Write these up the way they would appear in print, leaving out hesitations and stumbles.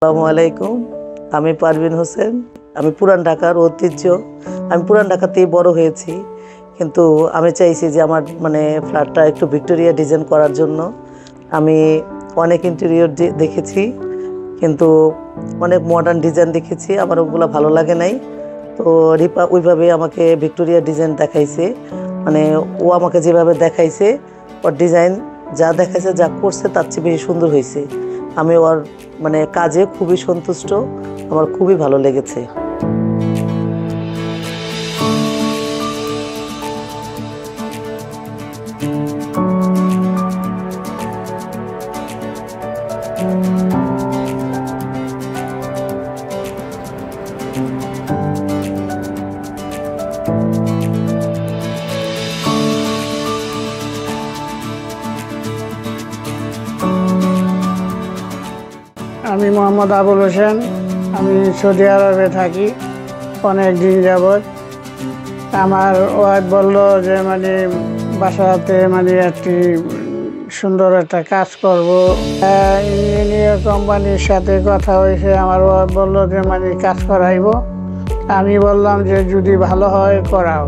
আসসালামু আলাইকুম। আমি পারভিন হোসেন। আমি পুরান ঢাকার ঐতিহ্য। আমি পুরান ঢাকাতেই বড় হয়েছি, কিন্তু আমি চাইছি যে আমার ফ্ল্যাটটা একটু ভিক্টোরিয়া ডিজাইন করার জন্য। আমি অনেক ইন্টেরিয়র দেখেছি, কিন্তু অনেক মডার্ন ডিজাইন দেখেছি, আমার ওগুলো ভালো লাগে নাই। তো রিপা ওইভাবে আমাকে ভিক্টোরিয়া ডিজাইন দেখাইছে। ও আমাকে যেভাবে দেখাইছে, ওর ডিজাইন যা দেখাইছে, যা করছে তার চেয়ে বেশি সুন্দর হয়েছে। আমি ওর কাজে খুবই সন্তুষ্ট, আমার খুবই ভালো লেগেছে। আমি মোহাম্মদ আবুল হোসেন। আমি সৌদি আরবে থাকি অনেক দিন যাবৎ। আমার ওয়াইফ বলল যে বাসাতে একটি সুন্দর একটা কাজ করব। ইঞ্জিনিয়ার কোম্পানির সাথে কথা হয়েছে, আমার ওয়াইফ বলল যে কাজ করাইব। আমি বললাম যে যদি ভালো হয় করাও।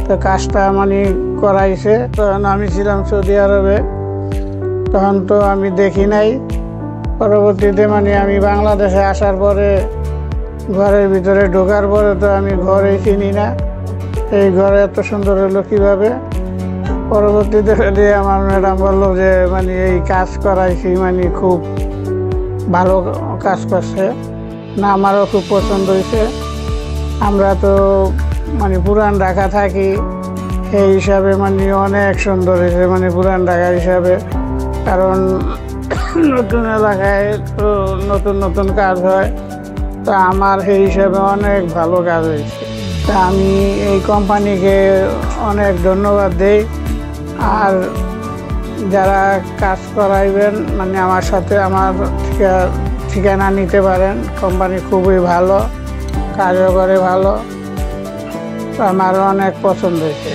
তো কাজটা করাইছে। তখন আমি ছিলাম সৌদি আরবে, তখন তো আমি দেখি নাই। পরবর্তীতে আমি বাংলাদেশে আসার পরে ঘরের ভিতরে ঢোকার পরে তো আমি ঘরেই চিনি না, এই ঘরে এত সুন্দর হলো কীভাবে। পরবর্তীতে আমার ম্যাডাম বললো যে এই কাজ করাইছি, খুব ভালো কাজ করছে না, আমারও খুব পছন্দ হয়েছে। আমরা তো পুরান ঢাকা থাকি, সেই হিসাবে অনেক সুন্দর হয়েছে পুরান ঢাকা হিসাবে। কারণ নতুন এলাকায় তো নতুন নতুন কাজ হয়, তো আমার সেই হিসাবে অনেক ভালো কাজ হয়েছে। তা আমি এই কোম্পানিকে অনেক ধন্যবাদ দিই। আর যারা কাজ করাইবেন আমার সাথে আমার ঠিকানা নিতে পারেন। কোম্পানি খুবই ভালো, কাজও করে ভালো, আমার অনেক পছন্দ হয়েছে।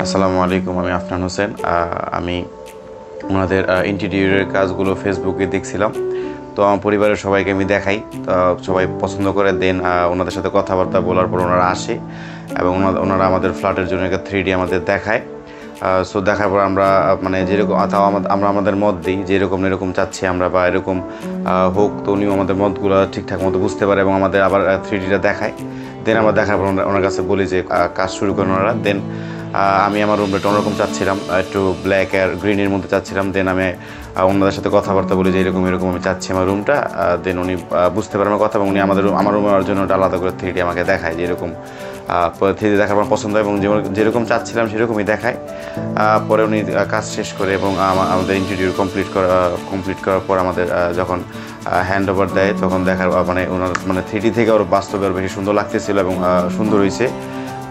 আসসালামু আলাইকুম, আমি আফনান হোসেন। আমি ওনাদের ইন্টেরিয়রের কাজগুলো ফেসবুকে দেখছিলাম, তো আমার পরিবারের সবাইকে আমি দেখাই, তো সবাই পছন্দ করে। দেন ওনাদের সাথে কথাবার্তা বলার পর ওনারা আসে এবং ওনারা আমাদের ফ্ল্যাটের জন্য একটা 3D আমাদের দেখায়। সো দেখার পর আমরা যেরকম তাও আমরা আমাদের মত দিই, যেরকম এরকম চাচ্ছি আমরা বা এরকম হোক, তো উনিও আমাদের মতগুলো ঠিকঠাক মতো বুঝতে পারে এবং আমাদের আবার 3Dটা দেখায়। দেন আমরা দেখার পর ওনার কাছে বলি যে কাজ শুরু করেন ওনারা। দেন আমি আমার রুমটা অন্যরকম চাচ্ছিলাম, একটু ব্ল্যাক আর গ্রিনের মধ্যে চাচ্ছিলাম। দেন আমি ওনাদের সাথে কথাবার্তা বলি যে এরকম আমি চাচ্ছি আমার রুমটা। দেন উনি বুঝতে পারেন আমার কথা এবং উনি আমার রুমের জন্য আলাদা করে 3D আমাকে দেখায়, যেরকম 3D দেখার পর পছন্দ হয় এবং যেরকম চাচ্ছিলাম সেরকমই দেখায়। পরে উনি কাজ শেষ করে এবং আমাদের ইন্টেরিয়র কমপ্লিট করার পর আমাদের যখন হ্যান্ড ওভার দেয়, তখন দেখার ওনার 3D থেকে আরও বাস্তবে আরও বেশি সুন্দর লাগতেছিল এবং সুন্দর হয়েছে।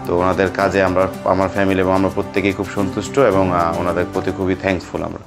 তো ওনাদের কাজে আমার ফ্যামিলি এবং আমরা প্রত্যেকেই খুব সন্তুষ্ট এবং ওনাদের প্রতি খুবই থ্যাঙ্কফুল আমরা।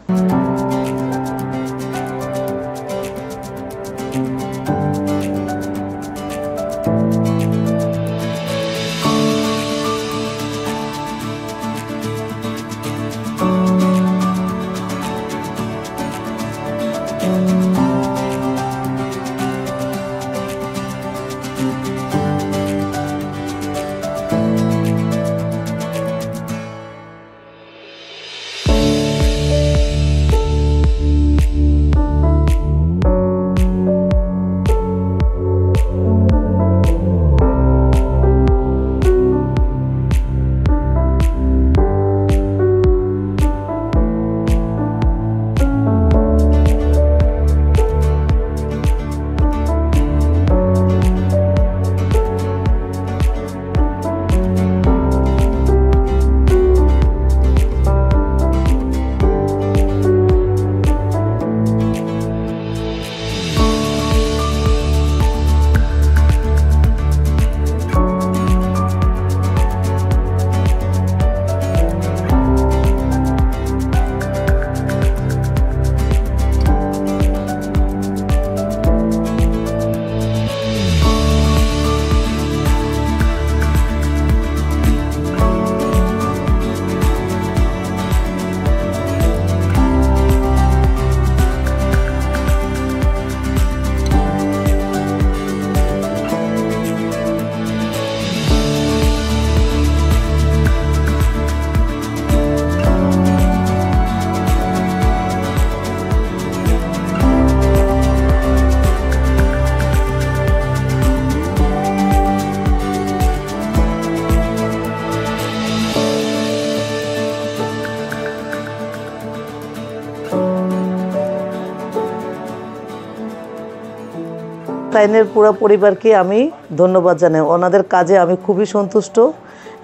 স্তাইনের পুরো পরিবারকে আমি ধন্যবাদ জানাই। ওনাদের কাজে আমি খুবই সন্তুষ্ট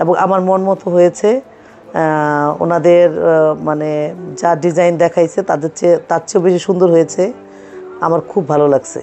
এবং আমার মন মতো হয়েছে। ওনাদের মানে যা ডিজাইন দেখাইছে তার চেয়েও বেশি সুন্দর হয়েছে। আমার খুব ভালো লাগছে।